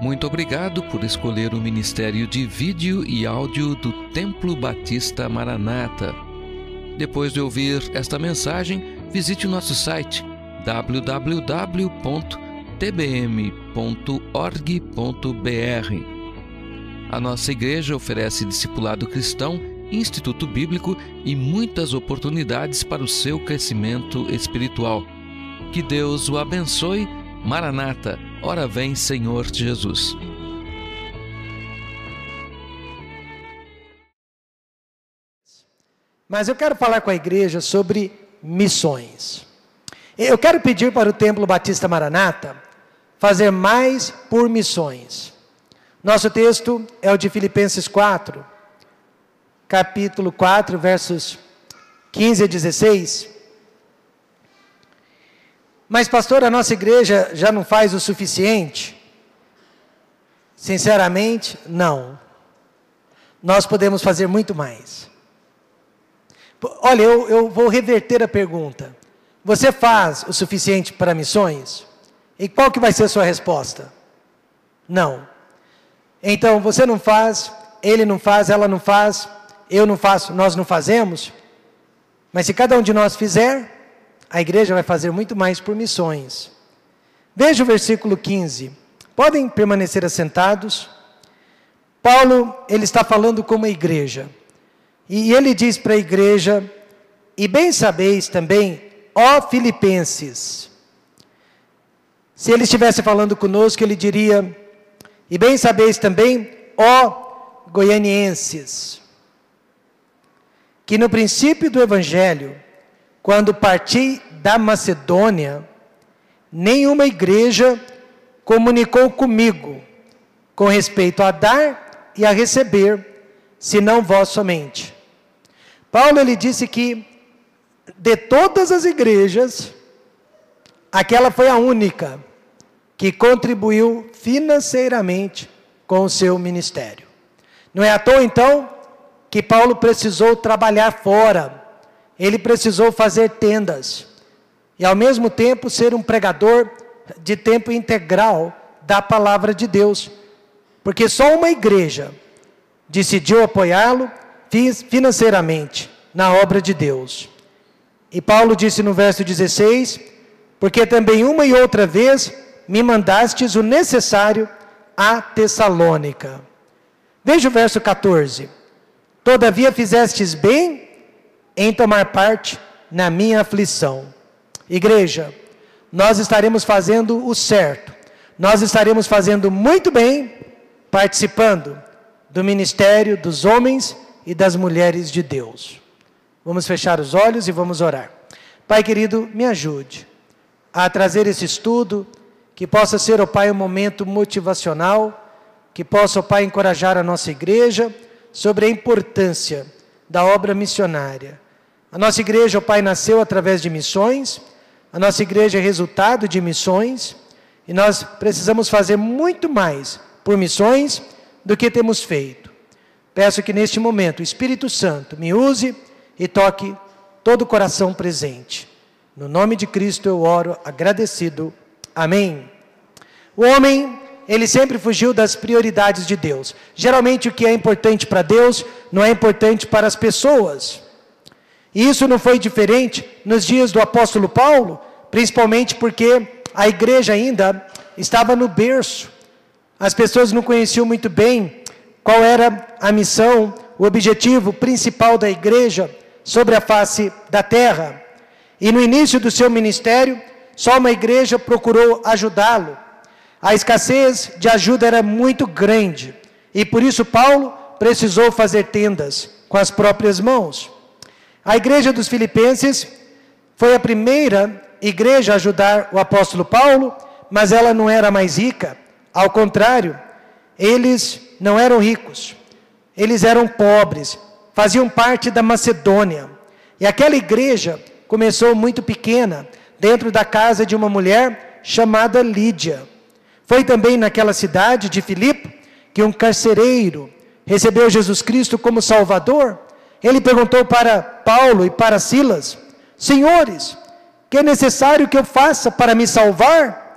Muito obrigado por escolher o Ministério de Vídeo e Áudio do Templo Batista Maranata. Depois de ouvir esta mensagem, visite o nosso site www.tbm.org.br. A nossa igreja oferece discipulado cristão, instituto bíblico e muitas oportunidades para o seu crescimento espiritual. Que Deus o abençoe. Maranata, ora vem, Senhor Jesus. Mas eu quero falar com a igreja sobre missões. Eu quero pedir para o Templo Batista Maranata fazer mais por missões. Nosso texto é o de Filipenses 4, capítulo 4, versos 15 a 16. Mas, pastor, a nossa igreja já não faz o suficiente? Sinceramente, não. Nós podemos fazer muito mais. Olha, eu vou reverter a pergunta. Você faz o suficiente para missões? E qual que vai ser a sua resposta? Não. Então, você não faz, ele não faz, ela não faz, eu não faço, nós não fazemos. Mas se cada um de nós fizer, a igreja vai fazer muito mais por missões. Veja o versículo 15. Podem permanecer assentados. Paulo, ele está falando com uma igreja. E ele diz para a igreja: e bem sabeis também, ó Filipenses. Se ele estivesse falando conosco, ele diria: e bem sabeis também, ó goianienses, que no princípio do evangelho, quando parti da Macedônia, nenhuma igreja comunicou comigo com respeito a dar e a receber, senão vós somente. Paulo, ele disse que de todas as igrejas, aquela foi a única que contribuiu financeiramente com o seu ministério. Não é à toa, então, que Paulo precisou trabalhar fora. Ele precisou fazer tendas e, ao mesmo tempo, ser um pregador de tempo integral da palavra de Deus. Porque só uma igreja decidiu apoiá-lo financeiramente na obra de Deus. E Paulo disse no verso 16: porque também uma e outra vez me mandastes o necessário a Tessalônica. Veja o verso 14. Todavia fizestes bem em tomar parte na minha aflição. Igreja, nós estaremos fazendo o certo. Nós estaremos fazendo muito bem, participando do ministério dos homens e das mulheres de Deus. Vamos fechar os olhos e vamos orar. Pai querido, me ajude a trazer esse estudo, que possa ser, ó Pai, um momento motivacional, que possa, ó Pai, encorajar a nossa igreja sobre a importância da obra missionária. A nossa igreja, ó Pai, nasceu através de missões, a nossa igreja é resultado de missões, e nós precisamos fazer muito mais por missões do que temos feito. Peço que neste momento o Espírito Santo me use e toque todo o coração presente. No nome de Cristo eu oro agradecido. Amém. O homem, ele sempre fugiu das prioridades de Deus. Geralmente o que é importante para Deus não é importante para as pessoas. E isso não foi diferente nos dias do apóstolo Paulo, principalmente porque a igreja ainda estava no berço. As pessoas não conheciam muito bem qual era a missão, o objetivo principal da igreja sobre a face da terra. E no início do seu ministério, só uma igreja procurou ajudá-lo. A escassez de ajuda era muito grande, e por isso Paulo precisou fazer tendas com as próprias mãos. A igreja dos Filipenses foi a primeira igreja a ajudar o apóstolo Paulo, mas ela não era mais rica. Ao contrário, eles não eram ricos, eles eram pobres, faziam parte da Macedônia. E aquela igreja começou muito pequena, dentro da casa de uma mulher chamada Lídia. Foi também naquela cidade de Filipe que um carcereiro recebeu Jesus Cristo como Salvador. Ele perguntou para Paulo e para Silas: senhores, que é necessário que eu faça para me salvar?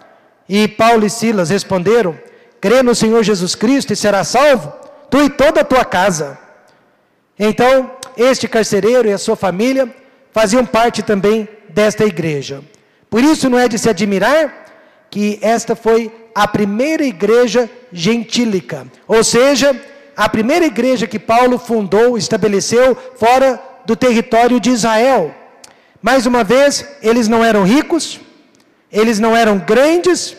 E Paulo e Silas responderam: crê no Senhor Jesus Cristo e será salvo, tu e toda a tua casa. Então, este carcereiro e a sua família faziam parte também desta igreja. Por isso não é de se admirar que esta foi a primeira igreja gentílica, ou seja, a primeira igreja que Paulo fundou, estabeleceu fora do território de Israel. Mais uma vez, eles não eram ricos, eles não eram grandes,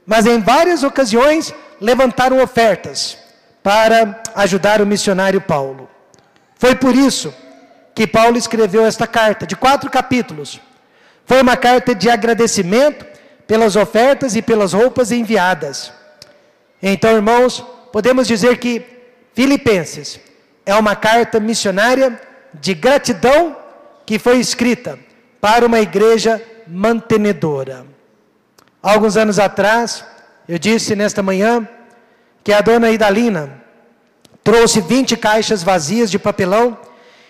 mas em várias ocasiões levantaram ofertas para ajudar o missionário Paulo. Foi por isso que Paulo escreveu esta carta, de 4 capítulos. Foi uma carta de agradecimento pelas ofertas e pelas roupas enviadas. Então, irmãos, podemos dizer que Filipenses é uma carta missionária de gratidão que foi escrita para uma igreja mantenedora. Alguns anos atrás, eu disse nesta manhã que a dona Idalina trouxe 20 caixas vazias de papelão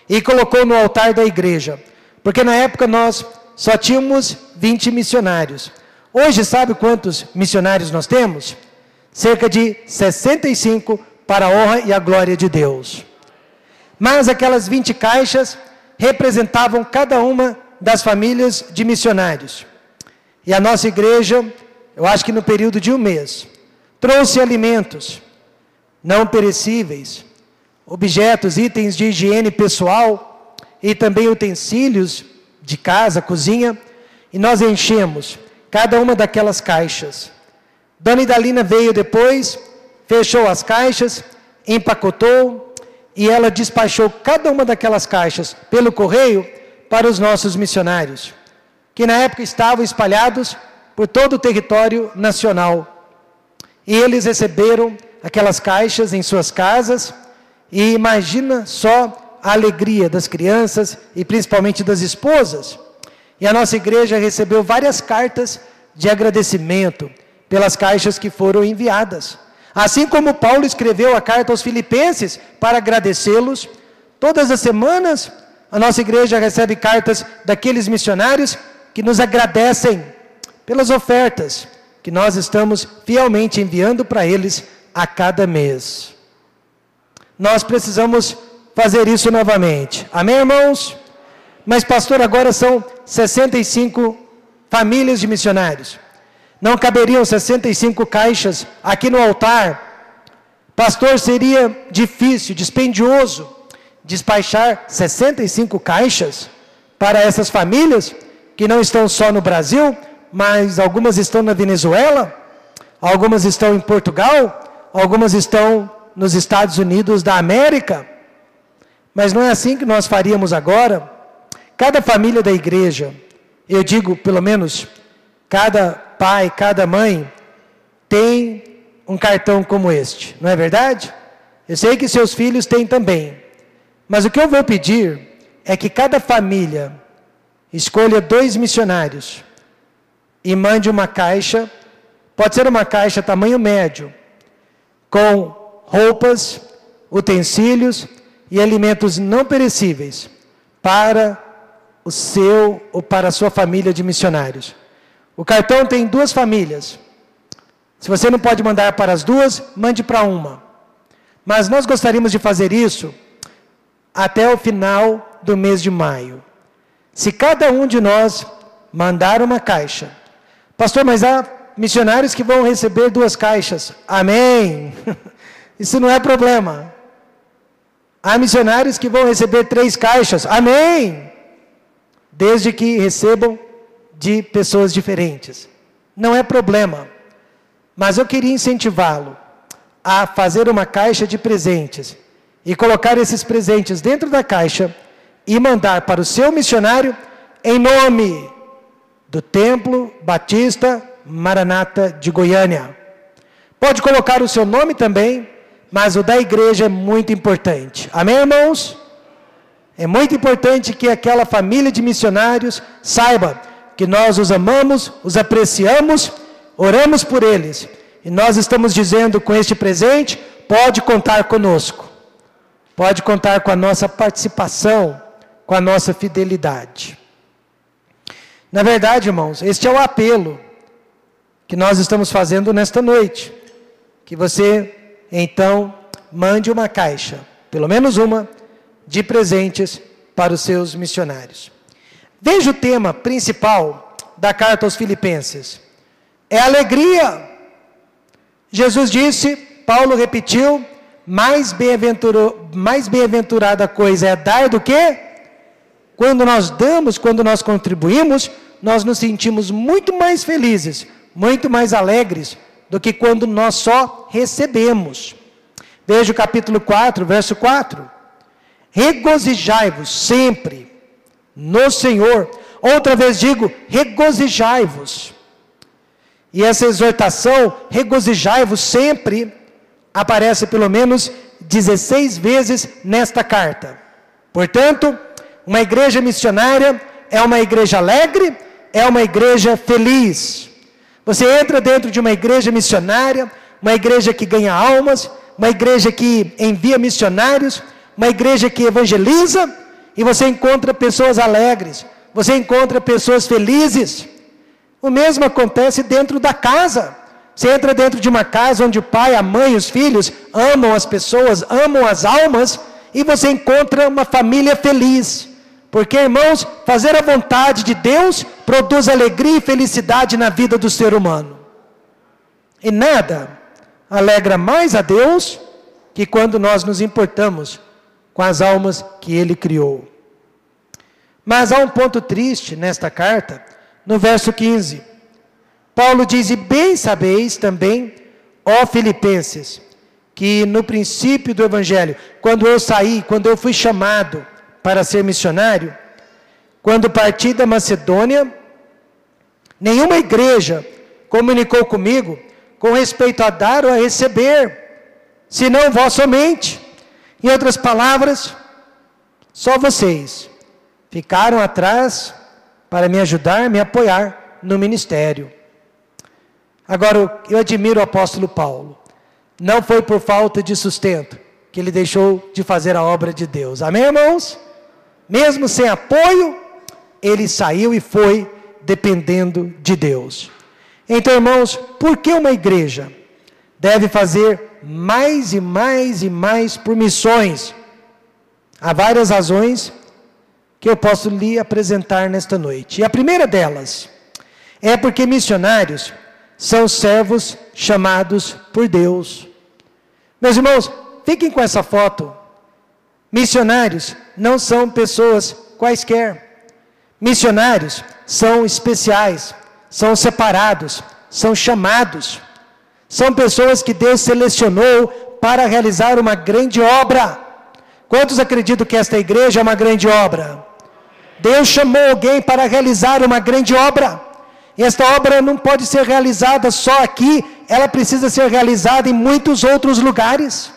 e colocou no altar da igreja, porque na época nós só tínhamos 20 missionários. Hoje, sabe quantos missionários nós temos? Cerca de 65 para a honra e a glória de Deus. Mas aquelas 20 caixas representavam cada uma das famílias de missionários. E a nossa igreja, eu acho que no período de um mês, trouxe alimentos não perecíveis, objetos, itens de higiene pessoal e também utensílios de casa, cozinha, e nós enchemos cada uma daquelas caixas. Dona Idalina veio depois, fechou as caixas, empacotou e ela despachou cada uma daquelas caixas pelo correio para os nossos missionários, que na época estavam espalhados por todo o território nacional. E eles receberam aquelas caixas em suas casas, e imagina só a alegria das crianças e principalmente das esposas. E a nossa igreja recebeu várias cartas de agradecimento pelas caixas que foram enviadas. Assim como Paulo escreveu a carta aos Filipenses para agradecê-los, todas as semanas a nossa igreja recebe cartas daqueles missionários que nos agradecem pelas ofertas que nós estamos fielmente enviando para eles a cada mês. Nós precisamos fazer isso novamente. Amém, irmãos? Mas, pastor, agora são 65 famílias de missionários. Não caberiam 65 caixas aqui no altar. Pastor, seria difícil, dispendioso, despachar 65 caixas para essas famílias que não estão só no Brasil, mas algumas estão na Venezuela, algumas estão em Portugal, algumas estão nos Estados Unidos da América. Mas não é assim que nós faríamos agora. Cada família da igreja, eu digo pelo menos, cada pai, cada mãe, tem um cartão como este, não é verdade? Eu sei que seus filhos têm também. Mas o que eu vou pedir é que cada família escolha 2 missionários e mande uma caixa, pode ser uma caixa tamanho médio, com roupas, utensílios e alimentos não perecíveis para o seu ou para a sua família de missionários. O cartão tem 2 famílias. Se você não pode mandar para as 2, mande para uma. Mas nós gostaríamos de fazer isso até o final do mês de maio. Se cada um de nós mandar uma caixa, pastor, mas há missionários que vão receber 2 caixas. Amém. Isso não é problema. Há missionários que vão receber 3 caixas. Amém. Desde que recebam de pessoas diferentes. Não é problema. Mas eu queria incentivá-lo a fazer uma caixa de presentes e colocar esses presentes dentro da caixa e mandar para o seu missionário em nome do Templo Batista Maranata de Goiânia. Pode colocar o seu nome também, mas o da igreja é muito importante. Amém, irmãos? É muito importante que aquela família de missionários saiba que nós os amamos, os apreciamos, oramos por eles. E nós estamos dizendo com este presente, pode contar conosco. Pode contar com a nossa participação, com a nossa fidelidade. Na verdade, irmãos, este é o apelo que nós estamos fazendo nesta noite. que você, então, mande uma caixa, pelo menos uma, de presentes para os seus missionários. Veja o tema principal da carta aos Filipenses. É alegria. Jesus disse, Paulo repetiu, mais bem-aventurada coisa é dar do que? Quando nós damos, quando nós contribuímos, nós nos sentimos muito mais felizes, muito mais alegres do que quando nós só recebemos. Veja o capítulo 4, verso 4. Regozijai-vos sempre no Senhor. Outra vez digo, regozijai-vos. E essa exortação, regozijai-vos sempre, aparece pelo menos 16 vezes nesta carta. Portanto, uma igreja missionária é uma igreja alegre, é uma igreja feliz. Você entra dentro de uma igreja missionária, uma igreja que ganha almas, uma igreja que envia missionários, uma igreja que evangeliza, e você encontra pessoas alegres, você encontra pessoas felizes. O mesmo acontece dentro da casa. Você entra dentro de uma casa onde o pai, a mãe, os filhos amam as pessoas, amam as almas, e você encontra uma família feliz. Porque, irmãos, fazer a vontade de Deus produz alegria e felicidade na vida do ser humano. E nada alegra mais a Deus que quando nós nos importamos com as almas que Ele criou. Mas há um ponto triste nesta carta, no verso 15. Paulo diz, e bem sabeis também, ó Filipenses, que no princípio do Evangelho, quando eu saí, quando eu fui chamado para ser missionário, quando parti da Macedônia, nenhuma igreja comunicou comigo com respeito a dar ou a receber, senão vós somente. Em outras palavras, só vocês ficaram atrás para me ajudar, me apoiar no ministério. Agora, eu admiro o apóstolo Paulo. Não foi por falta de sustento que ele deixou de fazer a obra de Deus. Amém, irmãos? Mesmo sem apoio, ele saiu e foi dependendo de Deus. Então, irmãos, por que uma igreja deve fazer mais e mais e mais por missões? Há várias razões que eu posso lhe apresentar nesta noite. E a primeira delas é porque missionários são servos chamados por Deus. Meus irmãos, fiquem com essa foto. Missionários não são pessoas quaisquer. Missionários são especiais, são separados, são chamados. São pessoas que Deus selecionou para realizar uma grande obra. Quantos acreditam que esta igreja é uma grande obra? Deus chamou alguém para realizar uma grande obra. E esta obra não pode ser realizada só aqui, ela precisa ser realizada em muitos outros lugares.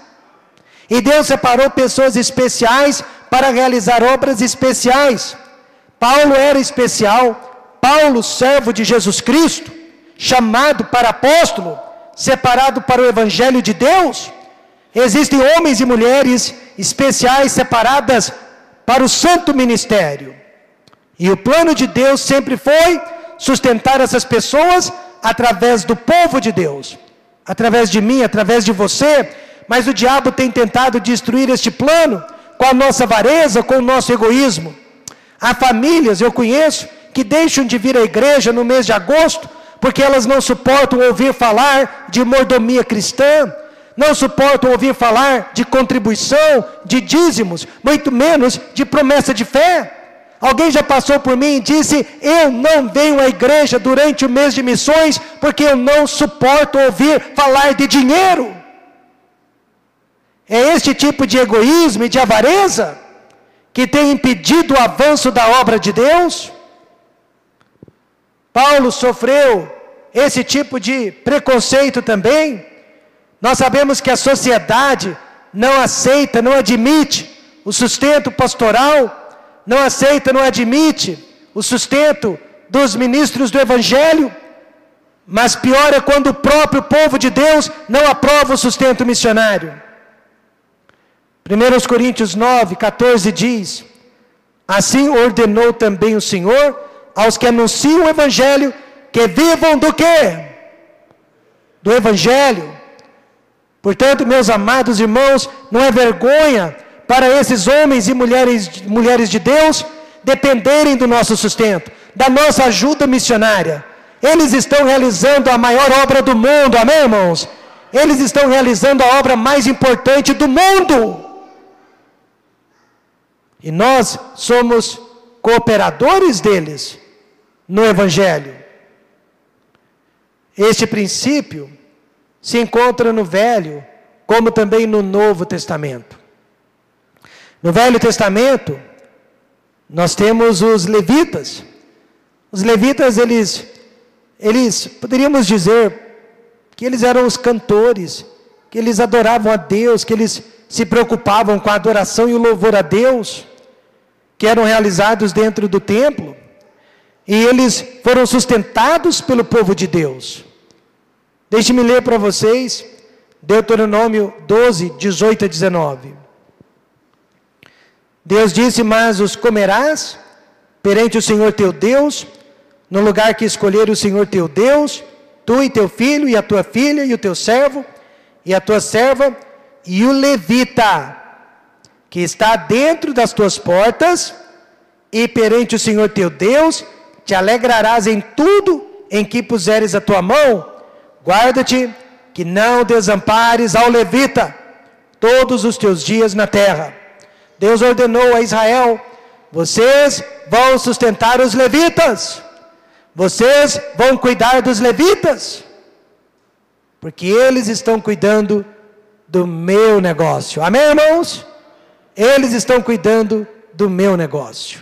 E Deus separou pessoas especiais para realizar obras especiais. Paulo era especial, Paulo, servo de Jesus Cristo, chamado para apóstolo, separado para o Evangelho de Deus. Existem homens e mulheres especiais separadas para o santo ministério. E o plano de Deus sempre foi sustentar essas pessoas através do povo de Deus, através de mim, através de você, mas o diabo tem tentado destruir este plano com a nossa avareza, com o nosso egoísmo. Há famílias, eu conheço, que deixam de vir à igreja no mês de agosto, porque elas não suportam ouvir falar de mordomia cristã, não suportam ouvir falar de contribuição, de dízimos, muito menos de promessa de fé. Alguém já passou por mim e disse, eu não venho à igreja durante o mês de missões, porque eu não suporto ouvir falar de dinheiro. É este tipo de egoísmo e de avareza que tem impedido o avanço da obra de Deus. Paulo sofreu esse tipo de preconceito também. Nós sabemos que a sociedade não aceita, não admite o sustento pastoral, não aceita, não admite o sustento dos ministros do Evangelho, mas pior é quando o próprio povo de Deus não aprova o sustento missionário. 1 Coríntios 9, 14 diz, assim ordenou também o Senhor aos que anunciam o Evangelho, que vivam do quê? Do Evangelho. Portanto, meus amados irmãos, não é vergonha para esses homens e mulheres de Deus dependerem do nosso sustento, da nossa ajuda missionária. Eles estão realizando a maior obra do mundo, amém, irmãos? Eles estão realizando a obra mais importante do mundo. E nós somos cooperadores deles no Evangelho. Este princípio se encontra no Velho, como também no Novo Testamento. No Velho Testamento, nós temos os levitas. Os levitas, eles poderíamos dizer que eles eram os cantores, que eles adoravam a Deus, que eles se preocupavam com a adoração e o louvor a Deus, que eram realizados dentro do templo, e eles foram sustentados pelo povo de Deus. Deixe-me ler para vocês, Deuteronômio 12, 18 a 19. Deus disse: mas os comerás perante o Senhor teu Deus, no lugar que escolher o Senhor teu Deus, tu e teu filho, e a tua filha, e o teu servo, e a tua serva, e o levita, que está dentro das tuas portas, e perante o Senhor teu Deus, te alegrarás em tudo em que puseres a tua mão. Guarda-te que não desampares ao levita todos os teus dias na terra. Deus ordenou a Israel: vocês vão sustentar os levitas, vocês vão cuidar dos levitas, porque eles estão cuidando do meu negócio. Amém, irmãos? Eles estão cuidando do meu negócio.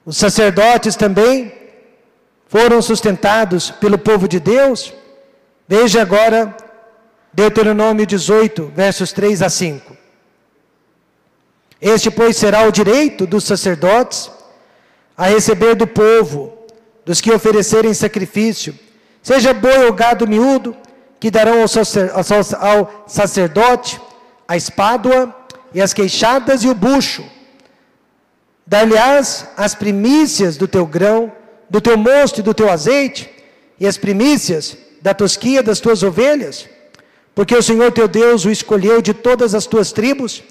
Os sacerdotes também foram sustentados pelo povo de Deus. Veja agora Deuteronômio 18, versos 3 a 5. Este, pois, será o direito dos sacerdotes a receber do povo, dos que oferecerem sacrifício, seja boi ou gado miúdo, que darão ao sacerdote a espádua e as queixadas e o bucho. Dar-lhe-ás as primícias do teu grão, do teu mosto e do teu azeite, e as primícias da tosquia das tuas ovelhas, porque o Senhor teu Deus o escolheu de todas as tuas tribos,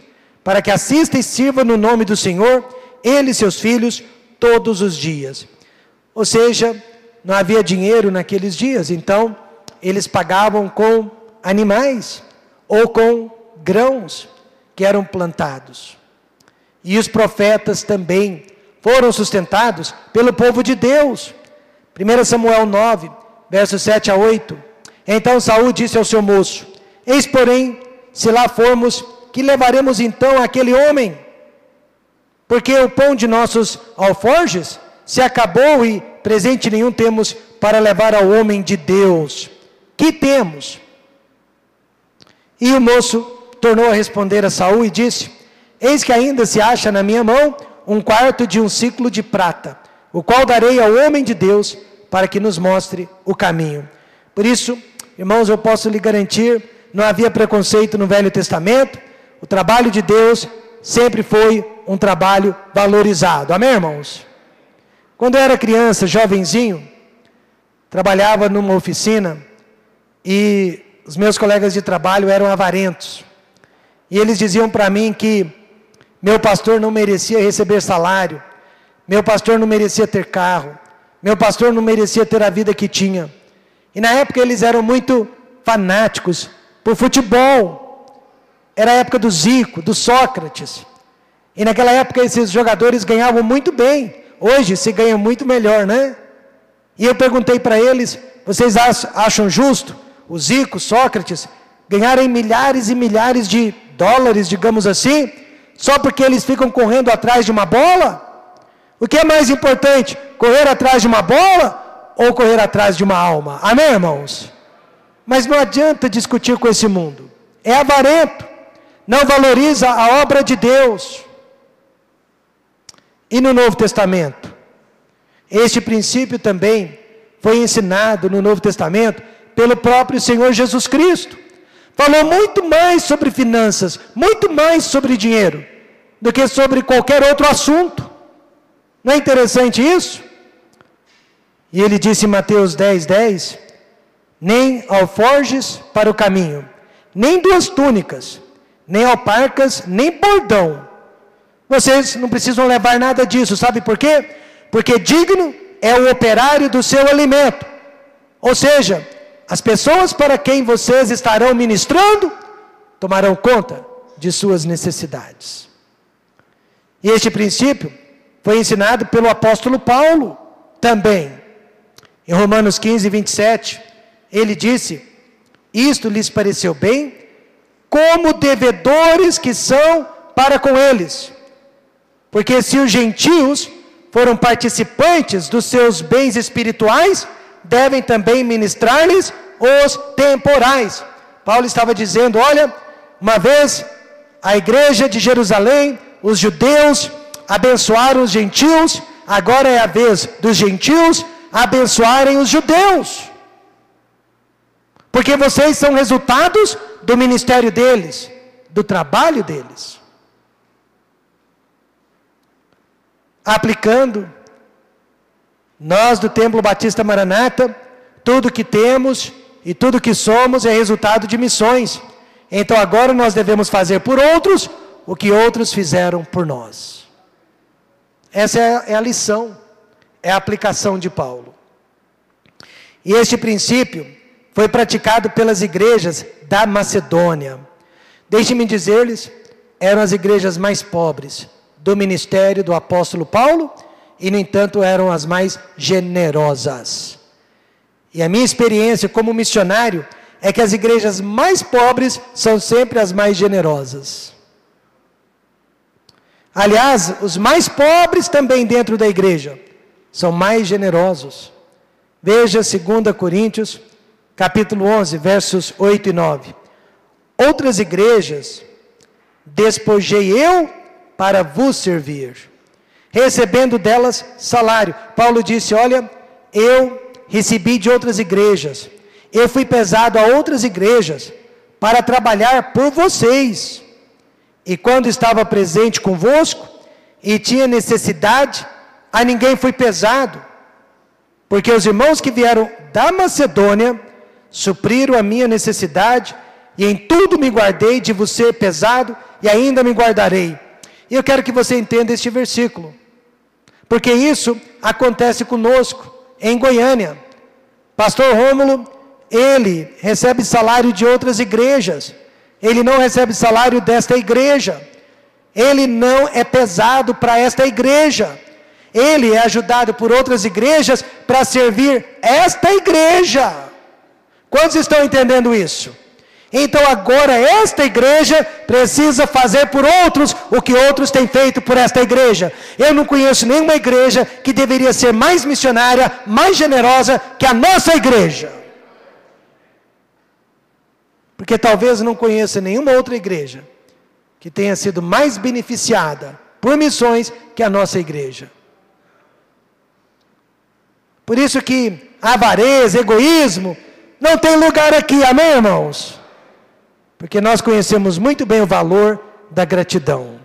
para que assista e sirva no nome do Senhor, ele e seus filhos, todos os dias. Ou seja, não havia dinheiro naqueles dias, então eles pagavam com animais, ou com grãos que eram plantados. E os profetas também foram sustentados pelo povo de Deus. 1 Samuel 9, versos 7 a 8. Então Saul disse ao seu moço: eis, porém, se lá formos, que levaremos então aquele homem? Porque o pão de nossos alforjes se acabou e presente nenhum temos para levar ao homem de Deus. Que temos? E o moço tornou a responder a Saul e disse: eis que ainda se acha na minha mão 1/4 de um siclo de prata, o qual darei ao homem de Deus, para que nos mostre o caminho. Por isso, irmãos, eu posso lhe garantir, não havia preconceito no Velho Testamento. O trabalho de Deus sempre foi um trabalho valorizado. Amém, irmãos? Quando eu era criança, jovenzinho, trabalhava numa oficina e os meus colegas de trabalho eram avarentos. E eles diziam para mim que meu pastor não merecia receber salário, meu pastor não merecia ter carro, meu pastor não merecia ter a vida que tinha. E na época eles eram muito fanáticos por futebol. Era a época do Zico, do Sócrates. E naquela época esses jogadores ganhavam muito bem. Hoje se ganha muito melhor, né? E eu perguntei para eles: vocês acham justo o Zico, Sócrates, ganharem milhares e milhares de dólares, digamos assim, só porque eles ficam correndo atrás de uma bola? O que é mais importante, correr atrás de uma bola ou correr atrás de uma alma? Amém, irmãos? Mas não adianta discutir com esse mundo. É avarento, não valoriza a obra de Deus. E no Novo Testamento? Este princípio também foi ensinado no Novo Testamento pelo próprio Senhor Jesus Cristo. Falou muito mais sobre finanças, muito mais sobre dinheiro, do que sobre qualquer outro assunto. Não é interessante isso? E ele disse em Mateus 10, 10, nem alforjes para o caminho, nem 2 túnicas, nem alparcas, nem bordão. Vocês não precisam levar nada disso, sabe por quê? Porque digno é o operário do seu alimento. Ou seja, as pessoas para quem vocês estarão ministrando, tomarão conta de suas necessidades. E este princípio foi ensinado pelo apóstolo Paulo também. Em Romanos 15, 27, ele disse: isto lhes pareceu bem, como devedores que são para com eles. Porque se os gentios foram participantes dos seus bens espirituais, devem também ministrar-lhes os temporais. Paulo estava dizendo: olha, uma vez a igreja de Jerusalém, os judeus abençoaram os gentios, agora é a vez dos gentios abençoarem os judeus. Porque vocês são resultados do ministério deles, do trabalho deles. Aplicando, nós do Templo Batista Maranata, tudo que temos e tudo que somos é resultado de missões. Então agora nós devemos fazer por outros o que outros fizeram por nós. Essa é a lição, é a aplicação de Paulo. E este princípio foi praticado pelas igrejas da Macedônia. Deixe-me dizer-lhes, eram as igrejas mais pobres do ministério do apóstolo Paulo, e no entanto eram as mais generosas. E a minha experiência como missionário é que as igrejas mais pobres são sempre as mais generosas. Aliás, os mais pobres também dentro da igreja são mais generosos. Veja 2 Coríntios, capítulo 11, versos 8 e 9. Outras igrejas despojei eu para vos servir, recebendo delas salário. Paulo disse: olha, eu recebi de outras igrejas, eu fui pesado a outras igrejas para trabalhar por vocês. E quando estava presente convosco e tinha necessidade, a ninguém fui pesado, porque os irmãos que vieram da Macedônia supriram a minha necessidade, e em tudo me guardei de vos ser pesado, e ainda me guardarei. E eu quero que você entenda este versículo, porque isso acontece conosco em Goiânia. Pastor Rômulo, ele recebe salário de outras igrejas, ele não recebe salário desta igreja, ele não é pesado para esta igreja, ele é ajudado por outras igrejas para servir esta igreja. Quantos estão entendendo isso? Então agora esta igreja precisa fazer por outros o que outros têm feito por esta igreja. Eu não conheço nenhuma igreja que deveria ser mais missionária, mais generosa que a nossa igreja. Porque talvez não conheça nenhuma outra igreja que tenha sido mais beneficiada por missões que a nossa igreja. Por isso que avareza, egoísmo, não tem lugar aqui, amém, irmãos? Porque nós conhecemos muito bem o valor da gratidão.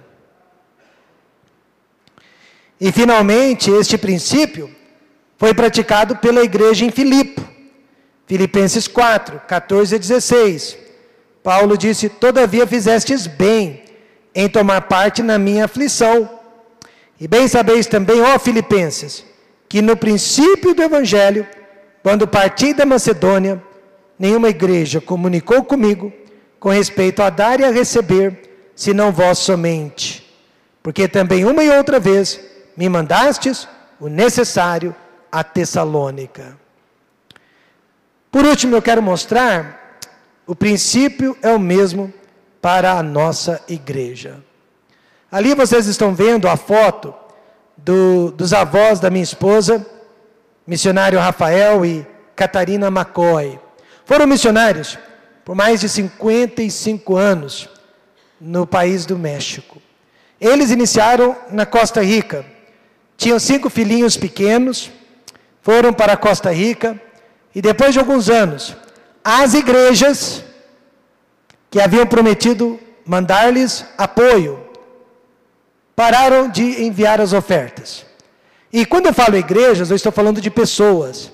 E finalmente, este princípio foi praticado pela igreja em Filipe. Filipenses 4, 14 a 16. Paulo disse: todavia fizestes bem em tomar parte na minha aflição. E bem sabeis também, ó Filipenses, que no princípio do Evangelho, quando parti da Macedônia, nenhuma igreja comunicou comigo com respeito a dar e a receber, senão vós somente. Porque também uma e outra vez me mandastes o necessário a Tessalônica. Por último, eu quero mostrar, o princípio é o mesmo para a nossa igreja. Ali vocês estão vendo a foto dos avós da minha esposa, missionário Rafael e Catarina McCoy. Foram missionários por mais de 55 anos no país do México. Eles iniciaram na Costa Rica. Tinham 5 filhinhos pequenos, foram para a Costa Rica, e depois de alguns anos, as igrejas que haviam prometido mandar-lhes apoio, pararam de enviar as ofertas. E quando eu falo igrejas, eu estou falando de pessoas.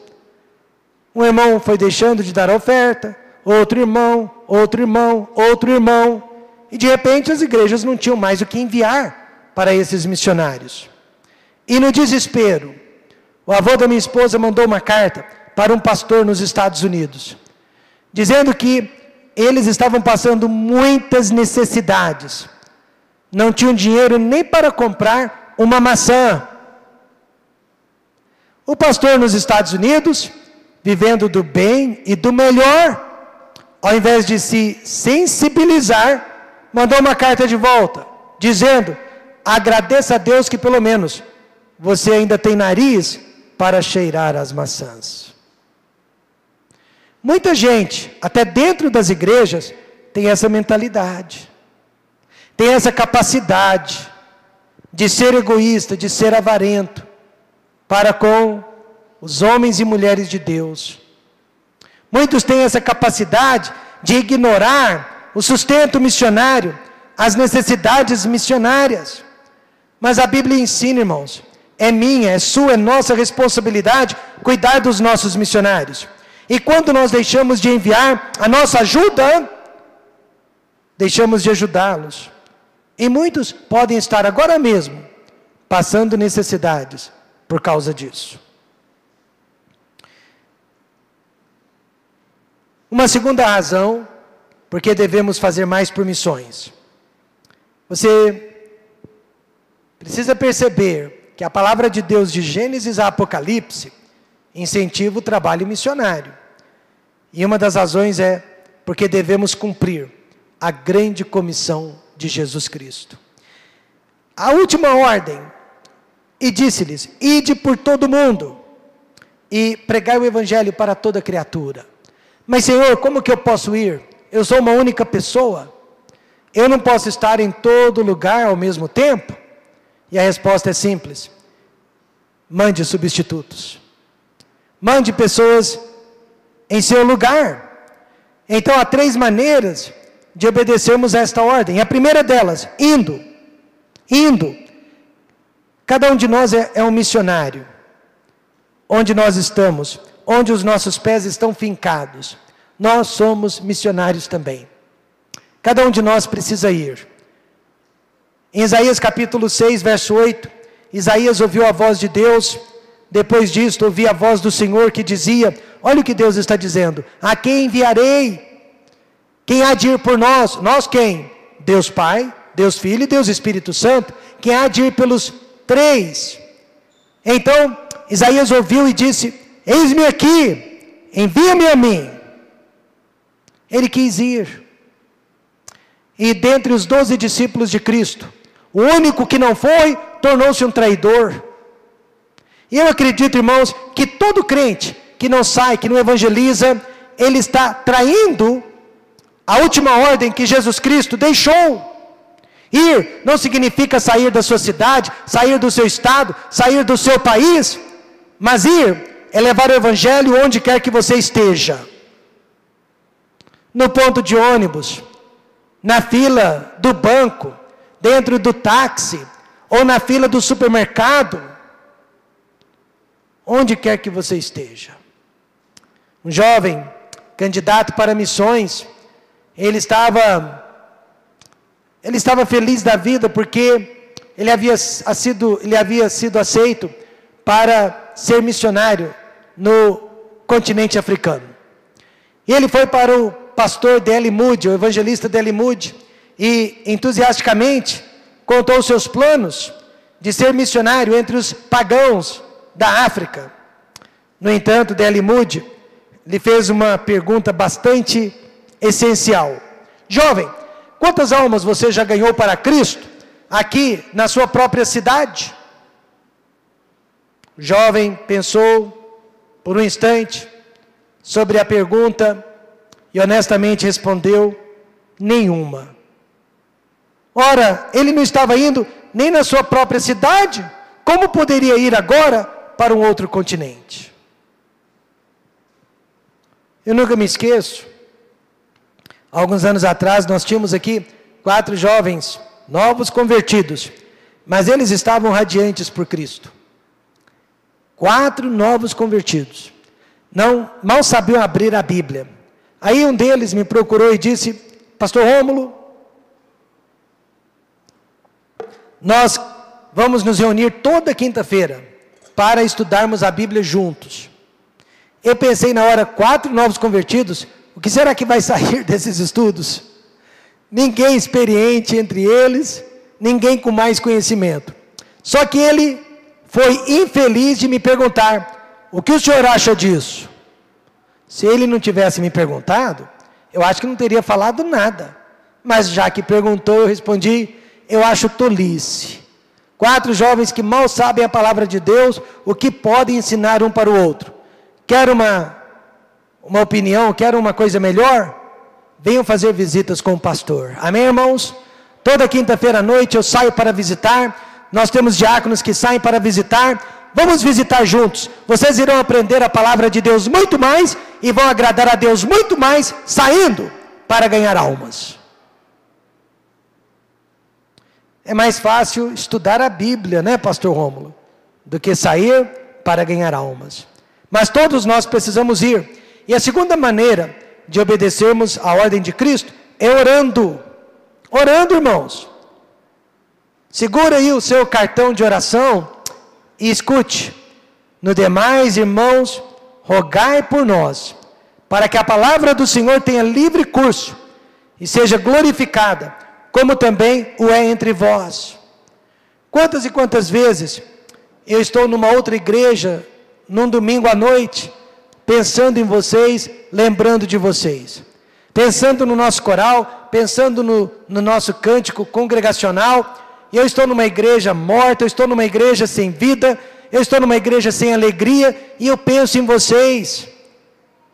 Um irmão foi deixando de dar a oferta, outro irmão, outro irmão, outro irmão. E de repente as igrejas não tinham mais o que enviar para esses missionários. E no desespero, o avô da minha esposa mandou uma carta para um pastor nos Estados Unidos, dizendo que eles estavam passando muitas necessidades. Não tinham dinheiro nem para comprar uma maçã. O pastor nos Estados Unidos, vivendo do bem e do melhor, ao invés de se sensibilizar, mandou uma carta de volta, dizendo: agradeça a Deus que pelo menos você ainda tem nariz para cheirar as maçãs. Muita gente, até dentro das igrejas, tem essa mentalidade, tem essa capacidade de ser egoísta, de ser avarento, para com os homens e mulheres de Deus. Muitos têm essa capacidade de ignorar o sustento missionário, as necessidades missionárias. Mas a Bíblia ensina, irmãos, é minha, é sua, é nossa responsabilidade cuidar dos nossos missionários. E quando nós deixamos de enviar a nossa ajuda, deixamos de ajudá-los. E muitos podem estar agora mesmo passando necessidades por causa disso. Uma segunda razão, porque devemos fazer mais por missões. Você precisa perceber que a palavra de Deus de Gênesis a Apocalipse incentiva o trabalho missionário. E uma das razões é porque devemos cumprir a grande comissão de Jesus Cristo. A última ordem, e disse-lhes: ide por todo o mundo e pregai o evangelho para toda criatura. Mas Senhor, como que eu posso ir? Eu sou uma única pessoa. Eu não posso estar em todo lugar ao mesmo tempo? E a resposta é simples: mande substitutos. Mande pessoas em seu lugar. Então há 3 maneiras de obedecermos a esta ordem. A primeira delas, indo. Cada um de nós é um missionário. Onde nós estamos, onde os nossos pés estão fincados, nós somos missionários também. Cada um de nós precisa ir. Em Isaías capítulo 6, verso 8, Isaías ouviu a voz de Deus. Depois disto, ouvi a voz do Senhor que dizia: olha o que Deus está dizendo: a quem enviarei? Quem há de ir por nós? Nós quem? Deus Pai, Deus Filho e Deus Espírito Santo. Quem há de ir pelos 3? Então, Isaías ouviu e disse: eis-me aqui, envia-me a mim. Ele quis ir. E dentre os 12 discípulos de Cristo, o único que não foi, tornou-se um traidor. E eu acredito, irmãos, que todo crente que não sai, que não evangeliza, ele está traindo a última ordem que Jesus Cristo deixou. Ir não significa sair da sua cidade, sair do seu estado, sair do seu país, mas ir é levar o evangelho onde quer que você esteja. No ponto de ônibus, na fila do banco, dentro do táxi, ou na fila do supermercado, onde quer que você esteja. Um jovem candidato para missões, ele estava feliz da vida porque ele havia sido aceito para ser missionário no continente africano. E ele foi para o pastor D.L. Moody, o evangelista D.L. Moody, e entusiasticamente contou os seus planos de ser missionário entre os pagãos da África. No entanto, D.L. Moody lhe fez uma pergunta bastante essencial: jovem, quantas almas você já ganhou para Cristo aqui na sua própria cidade? O jovem pensou por um instante sobre a pergunta e honestamente respondeu: nenhuma. Ora, ele não estava indo nem na sua própria cidade, como poderia ir agora para um outro continente? Eu nunca me esqueço, alguns anos atrás nós tínhamos aqui 4 jovens novos convertidos, mas eles estavam radiantes por Cristo. 4 novos convertidos, mal sabiam abrir a Bíblia. Aí um deles me procurou e disse: pastor Rômulo, nós vamos nos reunir toda quinta-feira para estudarmos a Bíblia juntos. Eu pensei na hora, 4 novos convertidos, o que será que vai sair desses estudos? Ninguém experiente entre eles, ninguém com mais conhecimento. Só que ele foi infeliz de me perguntar: o que o senhor acha disso? Se ele não tivesse me perguntado, eu acho que não teria falado nada. Mas já que perguntou, eu respondi: eu acho tolice. 4 jovens que mal sabem a palavra de Deus, o que podem ensinar um para o outro. Quer uma opinião, quer uma coisa melhor? Venham fazer visitas com o pastor. Amém, irmãos? Toda quinta-feira à noite eu saio para visitar. Nós temos diáconos que saem para visitar. Vamos visitar juntos. Vocês irão aprender a palavra de Deus muito mais e vão agradar a Deus muito mais saindo para ganhar almas. É mais fácil estudar a Bíblia, né, pastor Rômulo, do que sair para ganhar almas. Mas todos nós precisamos ir. E a segunda maneira de obedecermos à ordem de Cristo é orando. Orando, irmãos. Segura aí o seu cartão de oração e escute: no demais, irmãos, rogai por nós, para que a palavra do Senhor tenha livre curso e seja glorificada, como também o é entre vós. Quantas e quantas vezes eu estou numa outra igreja, num domingo à noite, pensando em vocês, lembrando de vocês, pensando no nosso coral, pensando no nosso cântico congregacional. E eu estou numa igreja morta, eu estou numa igreja sem vida, eu estou numa igreja sem alegria, e eu penso em vocês.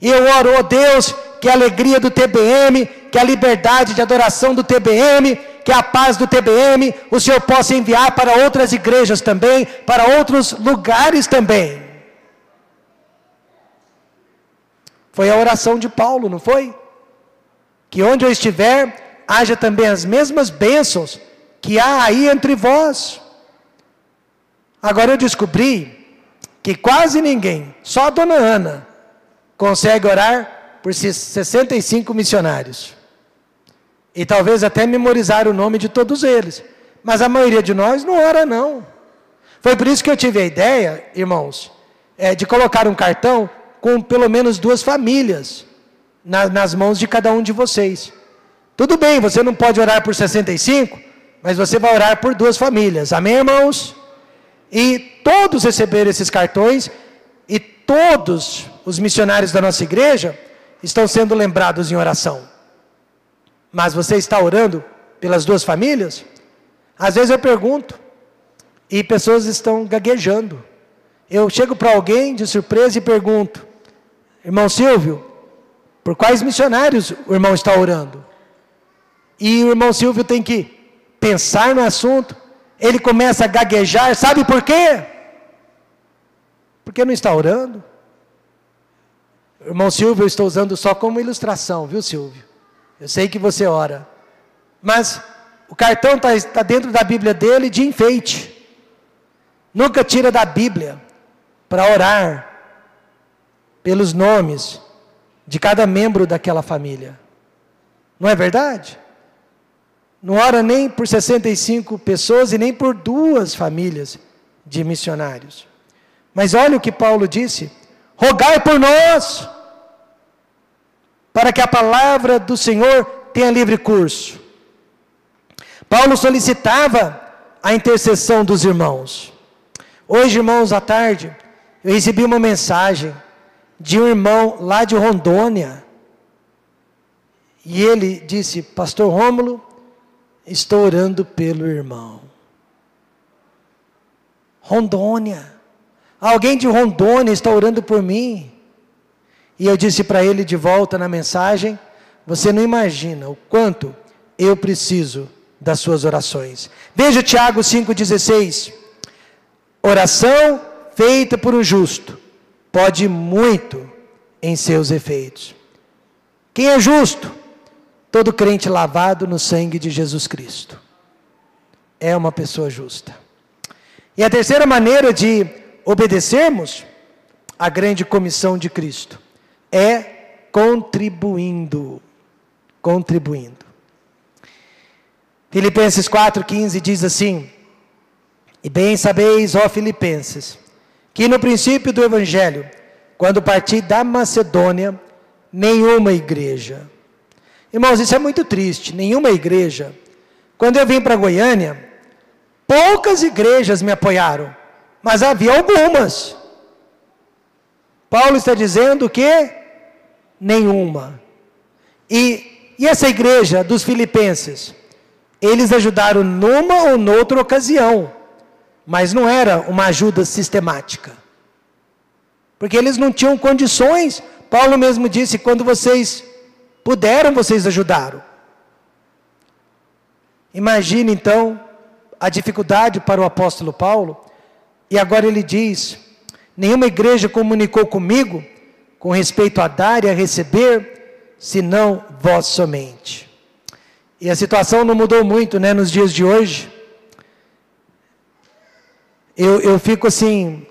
E eu oro: ó Deus, que a alegria do TBM, que a liberdade de adoração do TBM, que a paz do TBM, o Senhor possa enviar para outras igrejas também, para outros lugares também. Foi a oração de Paulo, não foi? Que onde eu estiver, haja também as mesmas bênçãos que há aí entre vós. Agora eu descobri que quase ninguém, só a dona Ana, consegue orar por 65 missionários. E talvez até memorizar o nome de todos eles. Mas a maioria de nós não ora, não. Foi por isso que eu tive a ideia, irmãos, de colocar um cartão com pelo menos 2 famílias nas mãos de cada um de vocês. Tudo bem, você não pode orar por 65, mas você vai orar por 2 famílias. Amém, irmãos? E todos receberam esses cartões, e todos os missionários da nossa igreja estão sendo lembrados em oração. Mas você está orando pelas 2 famílias? Às vezes eu pergunto, e pessoas estão gaguejando. Eu chego para alguém de surpresa e pergunto: irmão Silvio, por quais missionários o irmão está orando? E o irmão Silvio tem que pensar no assunto, ele começa a gaguejar. Sabe por quê? Porque não está orando. Irmão Silvio, eu estou usando só como ilustração, viu, Silvio? Eu sei que você ora, mas o cartão está dentro da Bíblia dele de enfeite. Nunca tira da Bíblia para orar pelos nomes de cada membro daquela família. Não é verdade? Não ora nem por 65 pessoas e nem por 2 famílias de missionários. Mas olha o que Paulo disse: rogai por nós, para que a palavra do Senhor tenha livre curso. Paulo solicitava a intercessão dos irmãos. Hoje, irmãos, à tarde, eu recebi uma mensagem de um irmão lá de Rondônia. E ele disse: pastor Rômulo, estou orando pelo irmão. Rondônia. Alguém de Rondônia está orando por mim. E eu disse para ele de volta na mensagem: você não imagina o quanto eu preciso das suas orações. Veja Tiago 5,16. Oração feita por um justo pode muito em seus efeitos. Quem é justo? Todo crente lavado no sangue de Jesus Cristo é uma pessoa justa. E a terceira maneira de obedecermos à grande comissão de Cristo é contribuindo. Filipenses 4,15 diz assim: e bem sabeis, ó Filipenses, que no princípio do Evangelho, quando parti da Macedônia, nenhuma igreja. Irmãos, isso é muito triste, nenhuma igreja. Quando eu vim para Goiânia, poucas igrejas me apoiaram, mas havia algumas. Paulo está dizendo que nenhuma. E essa igreja dos filipenses, eles ajudaram numa ou noutra ocasião, mas não era uma ajuda sistemática. Porque eles não tinham condições. Paulo mesmo disse, quando vocês puderam, vocês ajudaram. Imagine então a dificuldade para o apóstolo Paulo. E agora ele diz: nenhuma igreja comunicou comigo com respeito a dar e a receber, senão vós somente. E a situação não mudou muito, né, nos dias de hoje. Eu fico assim,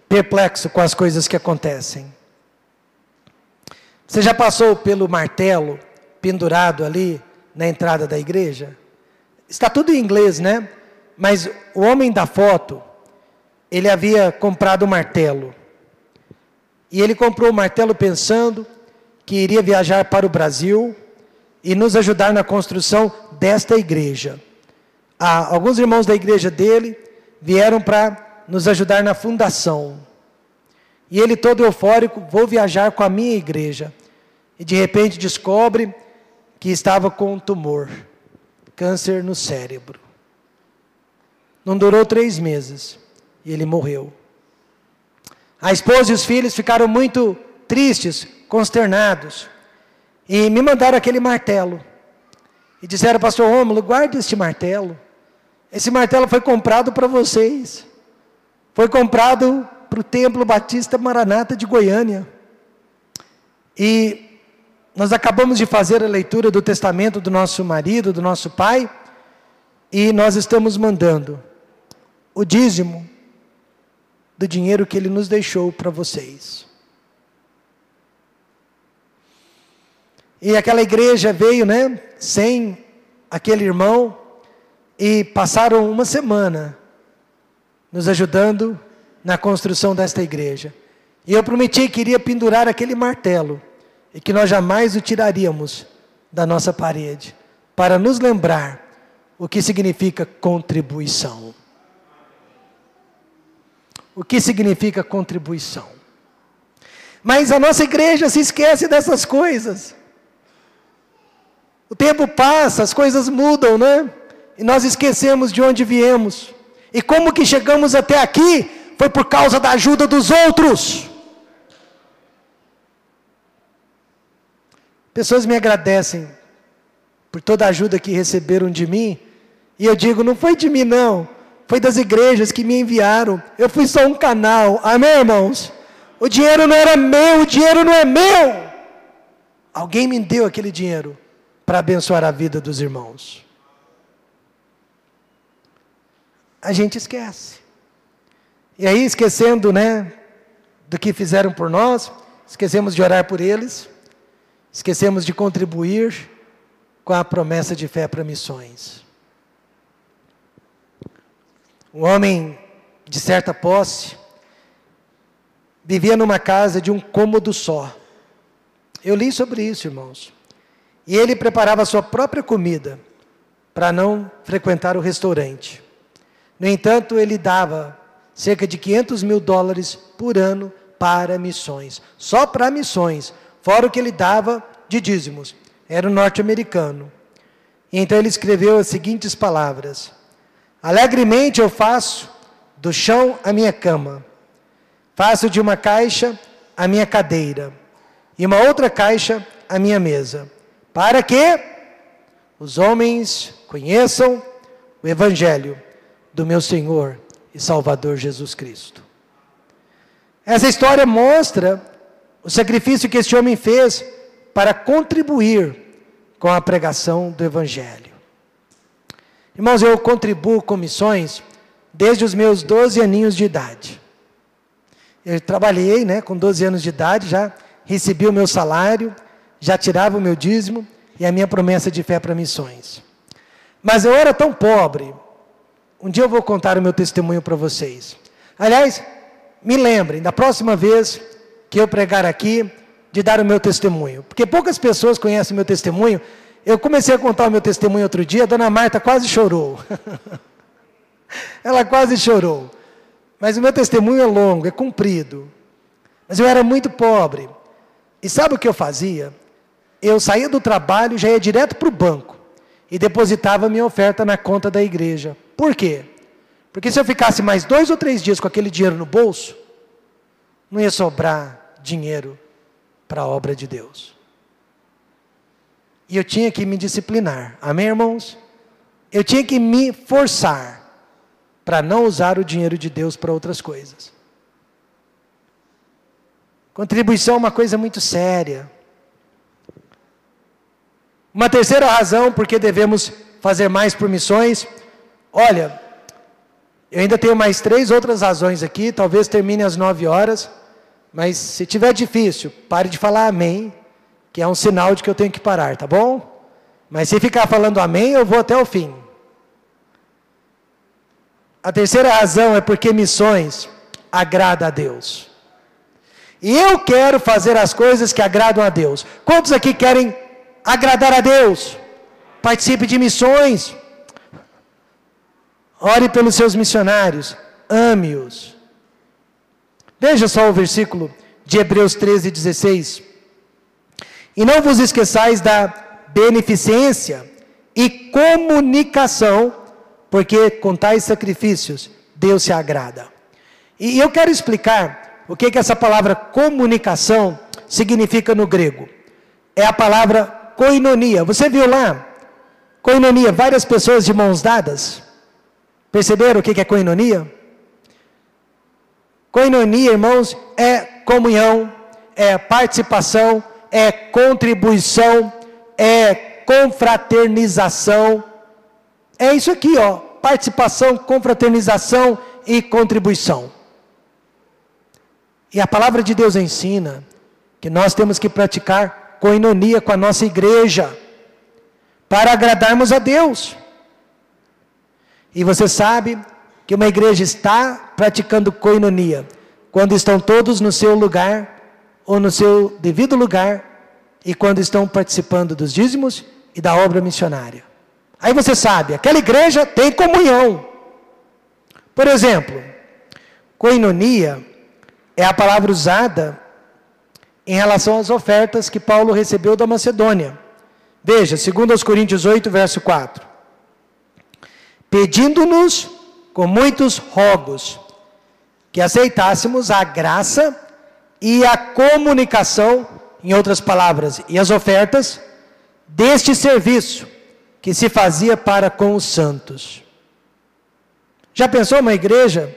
perplexo com as coisas que acontecem. Você já passou pelo martelo pendurado ali na entrada da igreja? Está tudo em inglês, né? Mas o homem da foto, ele havia comprado um martelo. E ele comprou o martelo pensando que iria viajar para o Brasil e nos ajudar na construção desta igreja. Alguns irmãos da igreja dele vieram para nos ajudar na fundação. E ele todo eufórico: vou viajar com a minha igreja. E de repente descobre que estava com um tumor, câncer no cérebro. Não durou 3 meses e ele morreu. A esposa e os filhos ficaram muito tristes, consternados, e me mandaram aquele martelo. E disseram: pastor Rômulo, guarde este martelo. Esse martelo foi comprado para vocês. Foi comprado para o Templo Batista Maranata de Goiânia. E nós acabamos de fazer a leitura do testamento do nosso marido, do nosso pai, e nós estamos mandando o dízimo do dinheiro que ele nos deixou para vocês. E aquela igreja veio, né, sem aquele irmão, e passaram uma semana nos ajudando na construção desta igreja. E eu prometi que iria pendurar aquele martelo, e que nós jamais o tiraríamos da nossa parede, para nos lembrar o que significa contribuição. O que significa contribuição? Mas a nossa igreja se esquece dessas coisas. O tempo passa, as coisas mudam, né? E nós esquecemos de onde viemos. E como que chegamos até aqui? Foi por causa da ajuda dos outros. Pessoas me agradecem por toda a ajuda que receberam de mim. E eu digo: não foi de mim não. Foi das igrejas que me enviaram. Eu fui só um canal. Amém, irmãos? O dinheiro não era meu, o dinheiro não é meu. Alguém me deu aquele dinheiro para abençoar a vida dos irmãos. A gente esquece. E aí, esquecendo, né, do que fizeram por nós, esquecemos de orar por eles, esquecemos de contribuir com a promessa de fé para missões. Um homem de certa posse vivia numa casa de um cômodo só. Eu li sobre isso, irmãos. E ele preparava a sua própria comida para não frequentar o restaurante. No entanto, ele dava cerca de $500 mil por ano para missões. Só para missões, fora o que ele dava de dízimos. Era um norte-americano. E então ele escreveu as seguintes palavras: alegremente eu faço do chão a minha cama, faço de uma caixa a minha cadeira, e uma outra caixa a minha mesa, para que os homens conheçam o Evangelho do meu Senhor e Salvador Jesus Cristo. Essa história mostra o sacrifício que este homem fez para contribuir com a pregação do Evangelho. Irmãos, eu contribuo com missões desde os meus 12 aninhos de idade. Eu trabalhei, né, com 12 anos de idade, já recebi o meu salário, já tirava o meu dízimo e a minha promessa de fé para missões. Mas eu era tão pobre. Um dia eu vou contar o meu testemunho para vocês. Aliás, me lembrem, da próxima vez que eu pregar aqui, de dar o meu testemunho. Porque poucas pessoas conhecem o meu testemunho. Eu comecei a contar o meu testemunho outro dia, a dona Marta quase chorou. Ela quase chorou. Mas o meu testemunho é longo, é comprido. Mas eu era muito pobre. E sabe o que eu fazia? Eu saía do trabalho, já ia direto para o banco. E depositava minha oferta na conta da igreja. Por quê? Porque se eu ficasse mais 2 ou 3 dias com aquele dinheiro no bolso, não ia sobrar dinheiro para a obra de Deus. E eu tinha que me disciplinar. Amém, irmãos? Eu tinha que me forçar para não usar o dinheiro de Deus para outras coisas. Contribuição é uma coisa muito séria. Uma terceira razão por que devemos fazer mais por missões. Olha, eu ainda tenho mais 3 outras razões aqui, talvez termine às 9 horas, mas se tiver difícil, pare de falar amém, que é um sinal de que eu tenho que parar, tá bom? Mas se ficar falando amém, eu vou até o fim. A terceira razão é porque missões agrada a Deus. E eu quero fazer as coisas que agradam a Deus. Quantos aqui querem agradar a Deus? Participe de missões. Ore pelos seus missionários. Ame-os. Veja só o versículo de Hebreus 13:16. E não vos esqueçais da beneficência e comunicação, porque com tais sacrifícios Deus se agrada. E eu quero explicar o que essa palavra comunicação significa no grego. É a palavra koinonia. Você viu lá? Koinonia, várias pessoas de mãos dadas. Perceberam o que é koinonia? Koinonia, irmãos, é comunhão, é participação, é contribuição, é confraternização. É isso aqui, ó, participação, confraternização e contribuição. E a palavra de Deus ensina que nós temos que praticar koinonia com a nossa igreja, para agradarmos a Deus. E você sabe que uma igreja está praticando koinonia quando estão todos no seu lugar, ou no seu devido lugar, e quando estão participando dos dízimos e da obra missionária. Aí você sabe, aquela igreja tem comunhão. Por exemplo, koinonia é a palavra usada em relação às ofertas que Paulo recebeu da Macedônia. Veja, 2 Coríntios 8, verso 4. Pedindo-nos com muitos rogos que aceitássemos a graça e a comunicação, em outras palavras, e as ofertas deste serviço que se fazia para com os santos. Já pensou uma igreja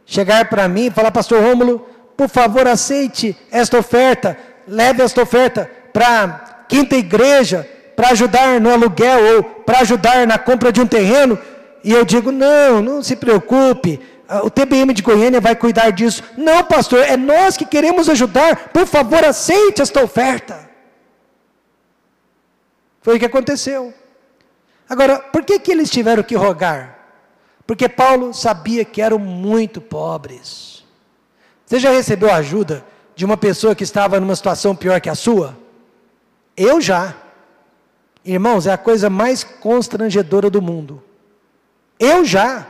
chegar para mim e falar: pastor Rômulo, por favor aceite esta oferta, leve esta oferta para a quinta igreja, para ajudar no aluguel ou para ajudar na compra de um terreno? E eu digo: não se preocupe, o TBM de Goiânia vai cuidar disso. Não, pastor, é nós que queremos ajudar, por favor aceite esta oferta. Foi o que aconteceu. Agora, por que eles tiveram que rogar? Porque Paulo sabia que eram muito pobres. Você já recebeu a ajuda de uma pessoa que estava numa situação pior que a sua? Eu já. Irmãos, é a coisa mais constrangedora do mundo. Eu já.